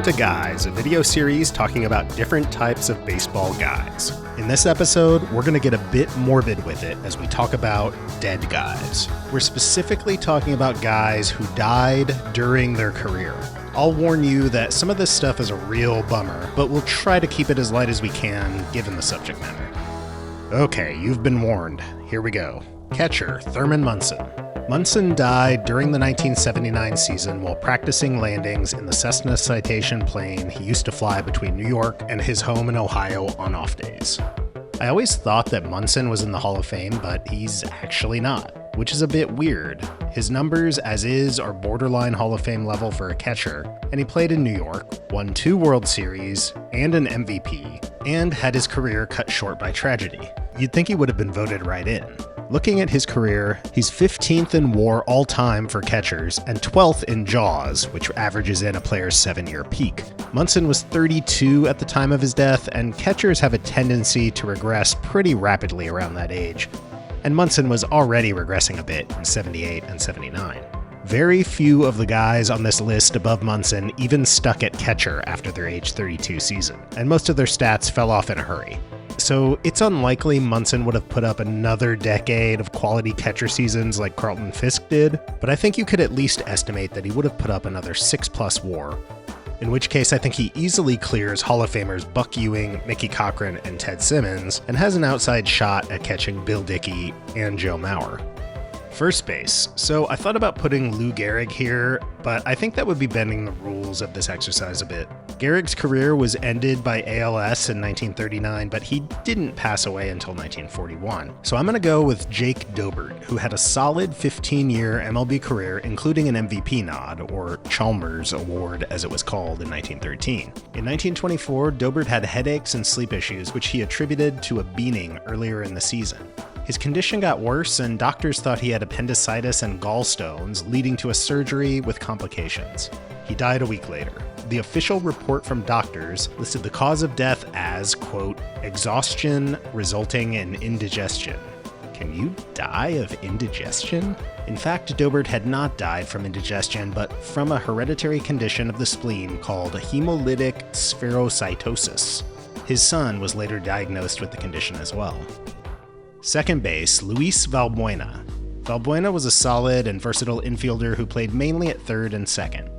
Welcome to Guys, a video series talking about different types of baseball guys. In this episode, we're going to get a bit morbid with it as we talk about dead guys. We're specifically talking about guys who died during their career. I'll warn you that some of this stuff is a real bummer, but we'll try to keep it as light as we can given the subject matter. Okay, you've been warned. Here we go. Catcher, Thurman Munson. Munson died during the 1979 season while practicing landings in the Cessna Citation plane he used to fly between New York and his home in Ohio on off days. I always thought that Munson was in the Hall of Fame, but he's actually not, which is a bit weird. His numbers as is are borderline Hall of Fame level for a catcher, and he played in New York, won 2 World Series and an MVP, and had his career cut short by tragedy. You'd think he would have been voted right in. Looking at his career, he's 15th in WAR all-time for catchers and 12th in JAWS, which averages in a player's 7-year peak. Munson was 32 at the time of his death, and catchers have a tendency to regress pretty rapidly around that age. And Munson was already regressing a bit in 78 and 79. Very few of the guys on this list above Munson even stuck at catcher after their age 32 season, and most of their stats fell off in a hurry. So it's unlikely Munson would have put up another decade of quality catcher seasons like Carlton Fisk did, but I think you could at least estimate that he would have put up another 6+ WAR, in which case I think he easily clears Hall of Famers Buck Ewing, Mickey Cochran, and Ted Simmons, and has an outside shot at catching Bill Dickey and Joe Mauer. First base. So I thought about putting Lou Gehrig here, but I think that would be bending the rules of this exercise a bit. Gehrig's career was ended by ALS in 1939, but he didn't pass away until 1941. So I'm going to go with Jake Dobert, who had a solid 15-year MLB career, including an MVP nod, or Chalmers Award as it was called in 1913. In 1924, Dobert had headaches and sleep issues, which he attributed to a beaning earlier in the season. His condition got worse, and doctors thought he had appendicitis and gallstones, leading to a surgery with complications. He died a week later. The official report from doctors listed the cause of death as, quote, exhaustion resulting in indigestion. Can you die of indigestion? In fact, Dobert had not died from indigestion, but from a hereditary condition of the spleen called hemolytic spherocytosis. His son was later diagnosed with the condition as well. Second base, Luis Valbuena. Valbuena was a solid and versatile infielder who played mainly at third and second.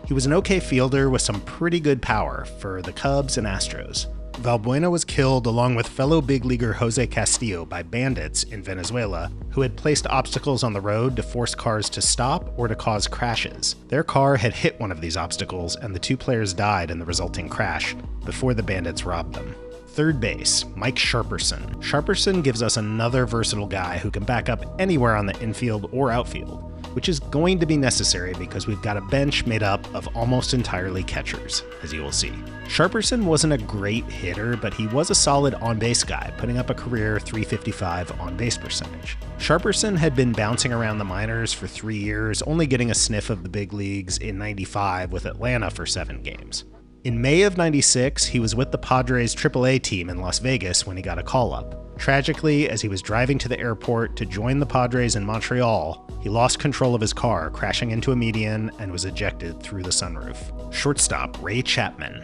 He was an okay fielder with some pretty good power for the Cubs and Astros. Valbuena was killed along with fellow big leaguer Jose Castillo by bandits in Venezuela who had placed obstacles on the road to force cars to stop or to cause crashes. Their car had hit one of these obstacles, and the 2 players died in the resulting crash before the bandits robbed them. Third base, Mike Sharperson. Sharperson gives us another versatile guy who can back up anywhere on the infield or outfield, which is going to be necessary because we've got a bench made up of almost entirely catchers, as you will see. Sharperson wasn't a great hitter, but he was a solid on-base guy, putting up a career .355 on-base percentage. Sharperson had been bouncing around the minors for 3 years, only getting a sniff of the big leagues in '95 with Atlanta for 7 games. In May of '96, he was with the Padres AAA team in Las Vegas when he got a call-up. Tragically, as he was driving to the airport to join the Padres in Montreal, he lost control of his car, crashing into a median and was ejected through the sunroof. Shortstop Ray Chapman.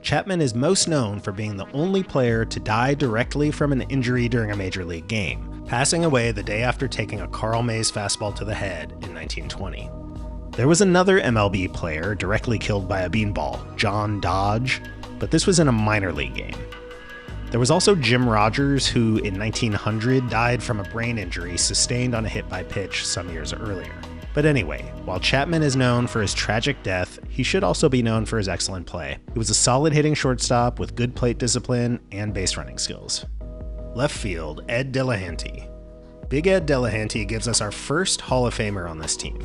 Chapman is most known for being the only player to die directly from an injury during a major league game, passing away the day after taking a Carl Mays fastball to the head in 1920. There was another MLB player directly killed by a beanball, John Dodge, but this was in a minor league game. There was also Jim Rogers, who in 1900 died from a brain injury sustained on a hit by pitch some years earlier. But anyway, while Chapman is known for his tragic death, he should also be known for his excellent play. He was a solid hitting shortstop with good plate discipline and base running skills. Left field, Ed Delahanty. Big Ed Delahanty gives us our first Hall of Famer on this team.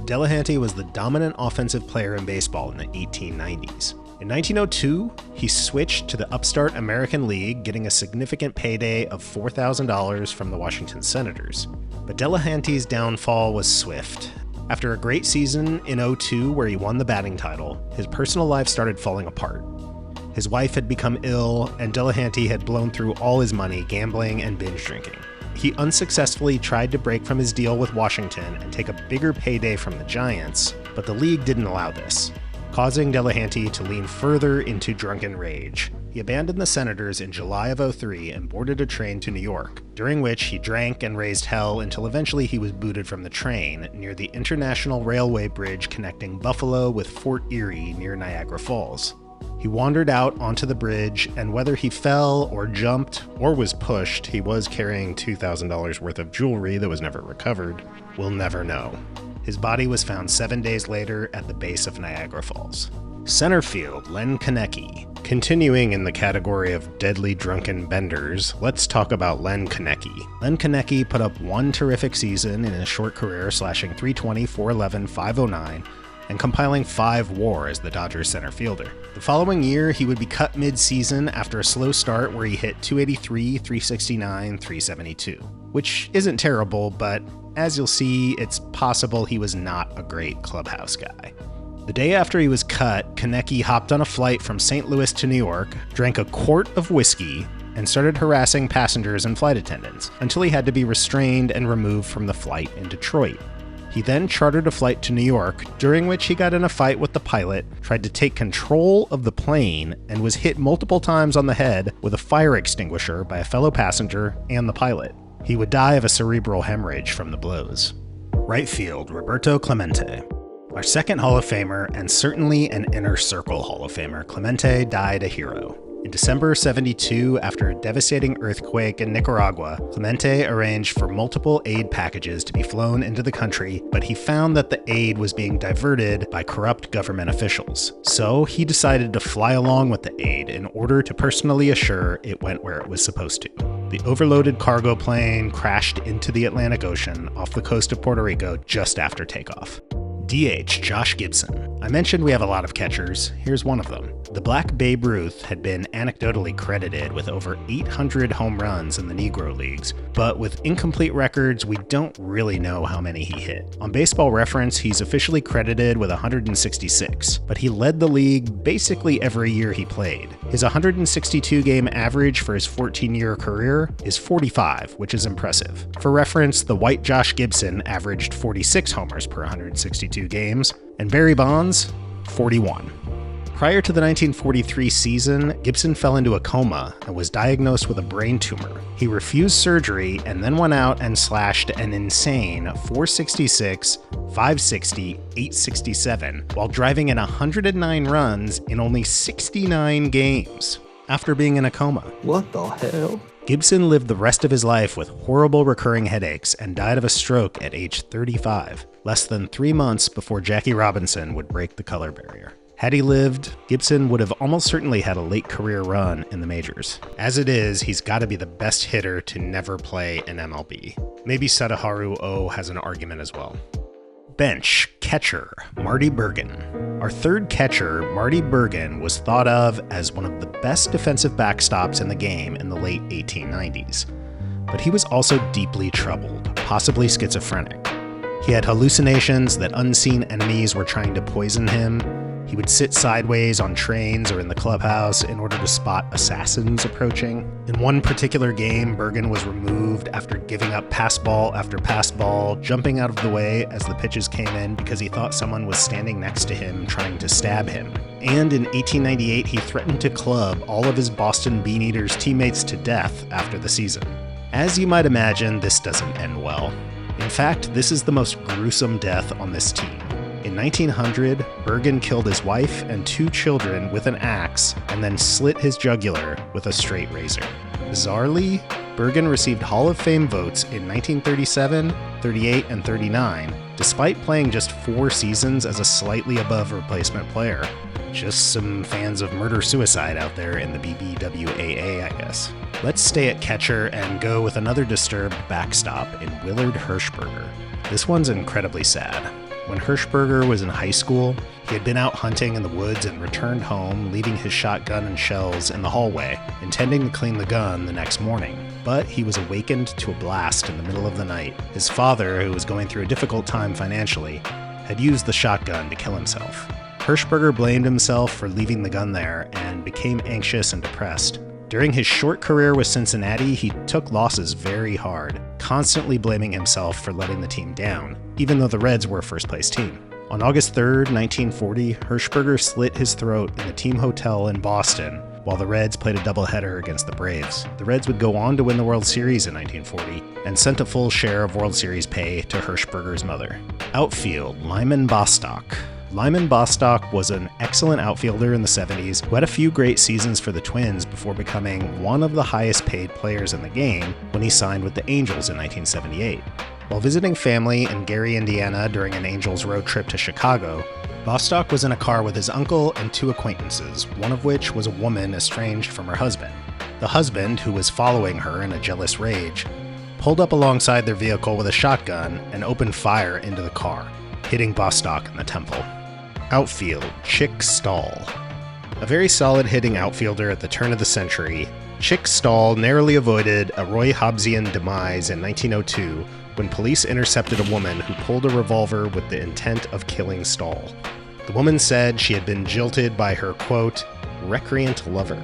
Delahanty was the dominant offensive player in baseball in the 1890s. In 1902, he switched to the upstart American League, getting a significant payday of $4,000 from the Washington Senators. But Delahanty's downfall was swift. After a great season in '02 where he won the batting title, his personal life started falling apart. His wife had become ill, and Delahanty had blown through all his money gambling and binge drinking. He unsuccessfully tried to break from his deal with Washington and take a bigger payday from the Giants, but the league didn't allow this. causing Delahanty to lean further into drunken rage. He abandoned the Senators in July of '03 and boarded a train to New York, during which he drank and raised hell until eventually he was booted from the train near the International Railway Bridge connecting Buffalo with Fort Erie near Niagara Falls. He wandered out onto the bridge, and whether he fell or jumped or was pushed, he was carrying $2,000 worth of jewelry that was never recovered. We'll never know. His body was found 7 days later at the base of Niagara Falls. Center field, Len Koenecke. Continuing in the category of deadly drunken benders, let's talk about Len Koenecke. Len Koenecke put up one terrific season in his short career, slashing .320, .411, .509, and compiling 5 WAR as the Dodgers center fielder. The following year, he would be cut mid-season after a slow start where he hit .283, .369, .372, which isn't terrible, but as you'll see, it's possible he was not a great clubhouse guy. The day after he was cut, Koenecke hopped on a flight from St. Louis to New York, drank a quart of whiskey, and started harassing passengers and flight attendants until he had to be restrained and removed from the flight in Detroit. He then chartered a flight to New York, during which he got in a fight with the pilot, tried to take control of the plane, and was hit multiple times on the head with a fire extinguisher by a fellow passenger and the pilot. He would die of a cerebral hemorrhage from the blows. Right field, Roberto Clemente. Our second Hall of Famer, and certainly an inner circle Hall of Famer, Clemente died a hero. In December '72, after a devastating earthquake in Nicaragua, Clemente arranged for multiple aid packages to be flown into the country, but he found that the aid was being diverted by corrupt government officials. So he decided to fly along with the aid in order to personally assure it went where it was supposed to. The overloaded cargo plane crashed into the Atlantic Ocean off the coast of Puerto Rico just after takeoff. DH, Josh Gibson. I mentioned we have a lot of catchers. Here's one of them. The Black Babe Ruth had been anecdotally credited with over 800 home runs in the Negro Leagues, but with incomplete records, we don't really know how many he hit. On Baseball Reference, he's officially credited with 166, but he led the league basically every year he played. His 162-game average for his 14-year career is 45, which is impressive. For reference, the white Josh Gibson averaged 46 homers per 162 games, and Barry Bonds, 41. Prior to the 1943 season, Gibson fell into a coma and was diagnosed with a brain tumor. He refused surgery and then went out and slashed an insane .466, .560, .867 while driving in 109 runs in only 69 games after being in a coma. What the hell? Gibson lived the rest of his life with horrible recurring headaches and died of a stroke at age 35, less than 3 months before Jackie Robinson would break the color barrier. Had he lived, Gibson would have almost certainly had a late career run in the majors. As it is, he's got to be the best hitter to never play in MLB. Maybe Sadaharu O has an argument as well. Bench, catcher, Marty Bergen. Our third catcher, Marty Bergen, was thought of as one of the best defensive backstops in the game in the late 1890s. But he was also deeply troubled, possibly schizophrenic. He had hallucinations that unseen enemies were trying to poison him. He would sit sideways on trains or in the clubhouse in order to spot assassins approaching. In one particular game, Bergen was removed after giving up pass ball after pass ball, jumping out of the way as the pitches came in because he thought someone was standing next to him trying to stab him. And in 1898, he threatened to club all of his Boston Beaneaters teammates to death after the season. As you might imagine, this doesn't end well. In fact, this is the most gruesome death on this team. In 1900, Bergen killed his wife and 2 children with an axe and then slit his jugular with a straight razor. Bizarrely, Bergen received Hall of Fame votes in 1937, 38, and 39, despite playing just 4 seasons as a slightly above replacement player. Just some fans of murder-suicide out there in the BBWAA, I guess. Let's stay at catcher and go with another disturbed backstop in Willard Hershberger. This one's incredibly sad. When Hershberger was in high school, he had been out hunting in the woods and returned home, leaving his shotgun and shells in the hallway, intending to clean the gun the next morning. But he was awakened to a blast in the middle of the night. His father, who was going through a difficult time financially, had used the shotgun to kill himself. Hershberger blamed himself for leaving the gun there and became anxious and depressed. During his short career with Cincinnati, he took losses very hard, constantly blaming himself for letting the team down, even though the Reds were a first-place team. On August 3rd, 1940, Herburger slit his throat in the team hotel in Boston while the Reds played a doubleheader against the Braves. The Reds would go on to win the World Series in 1940 and sent a full share of World Series pay to Herburger's mother. Outfield, Lyman Bostock. Lyman Bostock was an excellent outfielder in the 70s who had a few great seasons for the Twins before becoming one of the highest paid players in the game when he signed with the Angels in 1978. While visiting family in Gary, Indiana during an Angels road trip to Chicago, Bostock was in a car with his uncle and two acquaintances, one of which was a woman estranged from her husband. The husband, who was following her in a jealous rage, pulled up alongside their vehicle with a shotgun and opened fire into the car, hitting Bostock in the temple. Outfield, Chick Stahl. A very solid hitting outfielder at the turn of the century, Chick Stahl narrowly avoided a Roy Hobbesian demise in 1902 when police intercepted a woman who pulled a revolver with the intent of killing Stahl. The woman said she had been jilted by her, quote, recreant lover.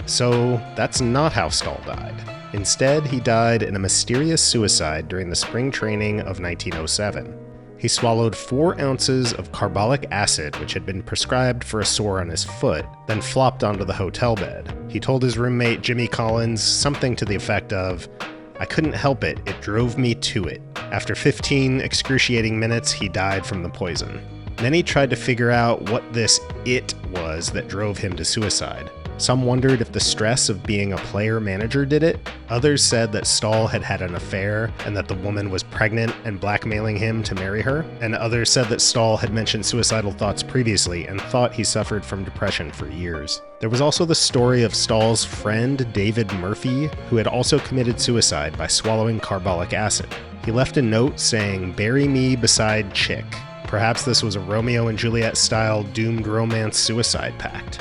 So that's not how Stahl died. Instead, he died in a mysterious suicide during the spring training of 1907. He swallowed 4 ounces of carbolic acid, which had been prescribed for a sore on his foot, then flopped onto the hotel bed. He told his roommate Jimmy Collins something to the effect of, "I couldn't help it, it drove me to it." After 15 excruciating minutes, he died from the poison. Many tried to figure out what this "it" was that drove him to suicide. Some wondered if the stress of being a player-manager did it. Others said that Stahl had had an affair and that the woman was pregnant and blackmailing him to marry her. And others said that Stahl had mentioned suicidal thoughts previously and thought he suffered from depression for years. There was also the story of Stahl's friend David Murphy, who had also committed suicide by swallowing carbolic acid. He left a note saying, "Bury me beside Chick." Perhaps this was a Romeo and Juliet-style doomed romance suicide pact.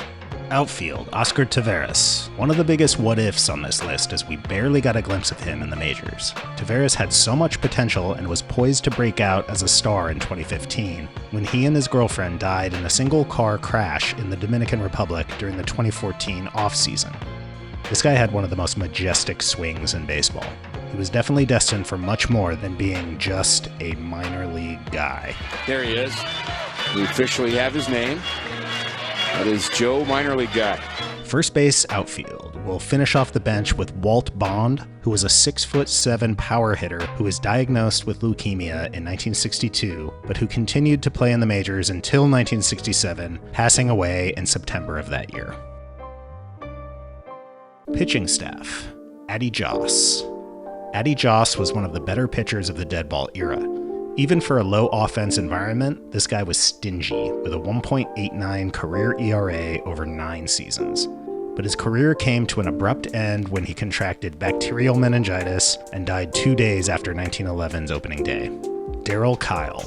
Outfield, Oscar Taveras. One of the biggest what-ifs on this list, as we barely got a glimpse of him in the majors. Taveras had so much potential and was poised to break out as a star in 2015, when he and his girlfriend died in a single-car crash in the Dominican Republic during the 2014 offseason. This guy had one of the most majestic swings in baseball. He was definitely destined for much more than being just a minor league guy. There he is. We officially have his name. That is Joe Minor League Guy. First base, outfield. We'll finish off the bench with Walt Bond, who was a 6'7" power hitter who was diagnosed with leukemia in 1962, but who continued to play in the majors until 1967, passing away in September of that year. Pitching staff. Addie Joss. Addie Joss was one of the better pitchers of the dead ball era. Even for a low offense environment, this guy was stingy, with a 1.89 career ERA over 9 seasons. But his career came to an abrupt end when he contracted bacterial meningitis and died 2 days after 1911's opening day. Darryl Kyle.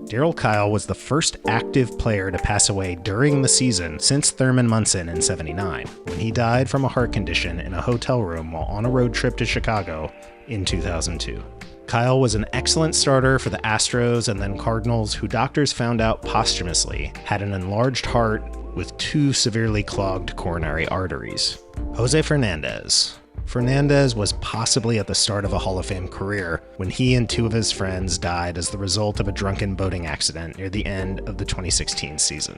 Darryl Kyle was the first active player to pass away during the season since Thurman Munson in '79, when he died from a heart condition in a hotel room while on a road trip to Chicago in 2002. Kyle was an excellent starter for the Astros and then Cardinals, who doctors found out posthumously had an enlarged heart with 2 severely clogged coronary arteries. Jose Fernandez. Fernandez was possibly at the start of a Hall of Fame career when he and 2 of his friends died as the result of a drunken boating accident near the end of the 2016 season.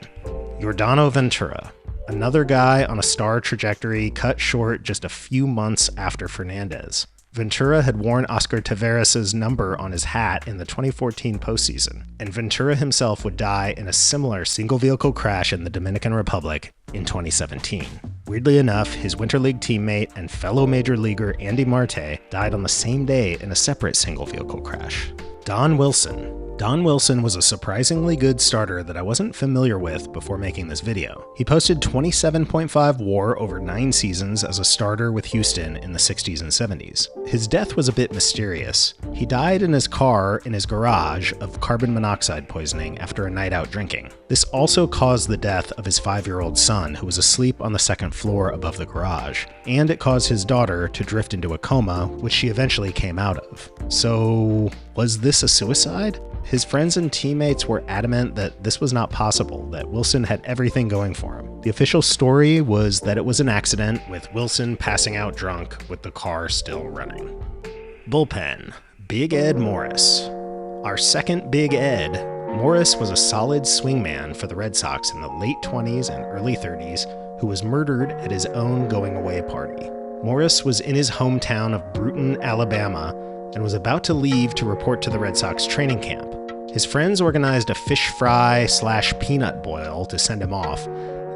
Yordano Ventura. Another guy on a star trajectory cut short just a few months after Fernandez. Ventura had worn Oscar Taveras' number on his hat in the 2014 postseason, and Ventura himself would die in a similar single-vehicle crash in the Dominican Republic in 2017. Weirdly enough, his Winter League teammate and fellow Major Leaguer Andy Marte died on the same day in a separate single-vehicle crash. Don Wilson. Don Wilson was a surprisingly good starter that I wasn't familiar with before making this video. He posted 27.5 WAR over 9 seasons as a starter with Houston in the 60s and 70s. His death was a bit mysterious. He died in his car in his garage of carbon monoxide poisoning after a night out drinking. This also caused the death of his 5-year-old son, who was asleep on the 2nd floor above the garage, and it caused his daughter to drift into a coma, which she eventually came out of. So, was this a suicide? His friends and teammates were adamant that this was not possible, that Wilson had everything going for him. The official story was that it was an accident, with Wilson passing out drunk with the car still running. Bullpen. Big Ed Morris. Our second Big Ed Morris was a solid swingman for the Red Sox in the late 20s and early 30s who was murdered at his own going-away party. Morris was in his hometown of Bruton, Alabama, and was about to leave to report to the Red Sox training camp. His friends organized a fish fry/peanut boil to send him off.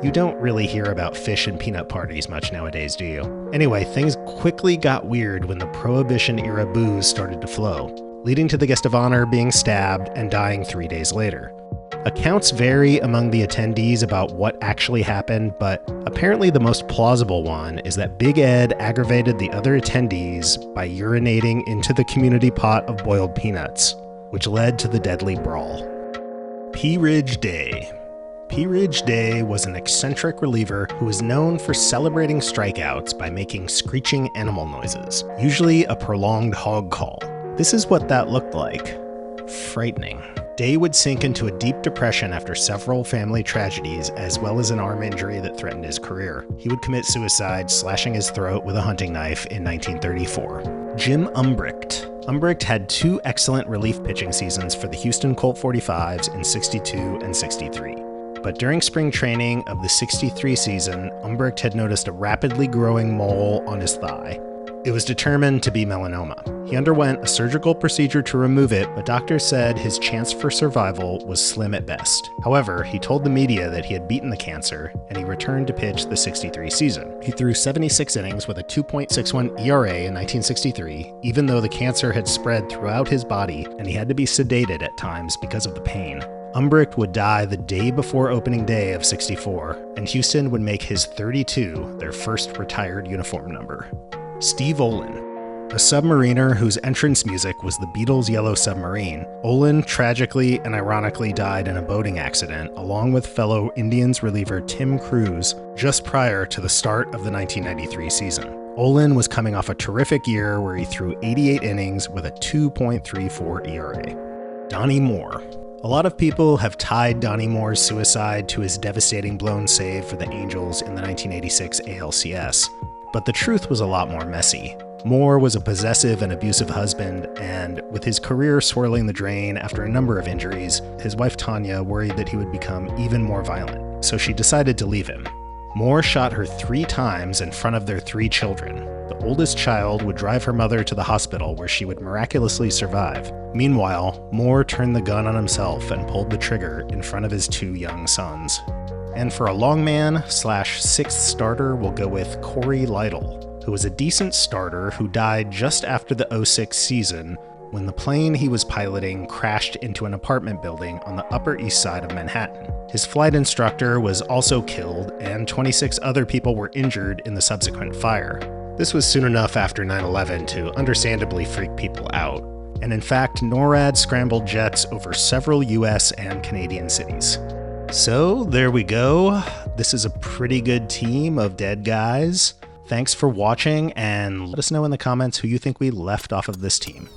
You don't really hear about fish and peanut parties much nowadays, do you? Anyway, things quickly got weird when the Prohibition-era booze started to flow, leading to the guest of honor being stabbed and dying 3 days later. Accounts vary among the attendees about what actually happened, but apparently the most plausible one is that Big Ed aggravated the other attendees by urinating into the community pot of boiled peanuts, which led to the deadly brawl. Pea Ridge Day. Pea Ridge Day was an eccentric reliever who was known for celebrating strikeouts by making screeching animal noises, usually a prolonged hog call. This is what that looked like. Frightening. Day would sink into a deep depression after several family tragedies, as well as an arm injury that threatened his career. He would commit suicide, slashing his throat with a hunting knife in 1934. Jim Umbricht. Umbricht had 2 excellent relief pitching seasons for the Houston Colt 45s in 62 and 63. But during spring training of the 63 season, Umbricht had noticed a rapidly growing mole on his thigh. It was determined to be melanoma. He underwent a surgical procedure to remove it, but doctors said his chance for survival was slim at best. However, he told the media that he had beaten the cancer, and he returned to pitch the 63 season. He threw 76 innings with a 2.61 ERA in 1963, even though the cancer had spread throughout his body and he had to be sedated at times because of the pain. Umbricht would die the day before opening day of 64, and Houston would make his 32 their first retired uniform number. Steve Olin. A submariner whose entrance music was the Beatles' Yellow Submarine, Olin tragically and ironically died in a boating accident along with fellow Indians reliever Tim Cruz just prior to the start of the 1993 season. Olin was coming off a terrific year where he threw 88 innings with a 2.34 ERA. Donnie Moore. A lot of people have tied Donnie Moore's suicide to his devastating blown save for the Angels in the 1986 ALCS. But the truth was a lot more messy. Moore was a possessive and abusive husband, and with his career swirling the drain after a number of injuries, his wife Tanya worried that he would become even more violent, so she decided to leave him. Moore shot her 3 times in front of their 3 children. The oldest child would drive her mother to the hospital where she would miraculously survive. Meanwhile, Moore turned the gun on himself and pulled the trigger in front of his 2 young sons. And for a longman/6th starter, we'll go with Corey Lytle, who was a decent starter who died just after the 06 season when the plane he was piloting crashed into an apartment building on the Upper East Side of Manhattan. His flight instructor was also killed, and 26 other people were injured in the subsequent fire. This was soon enough after 9/11 to understandably freak people out, and in fact, NORAD scrambled jets over several US and Canadian cities. So there we go. This is a pretty good team of dead guys. Thanks for watching, and let us know in the comments who you think we left off of this team.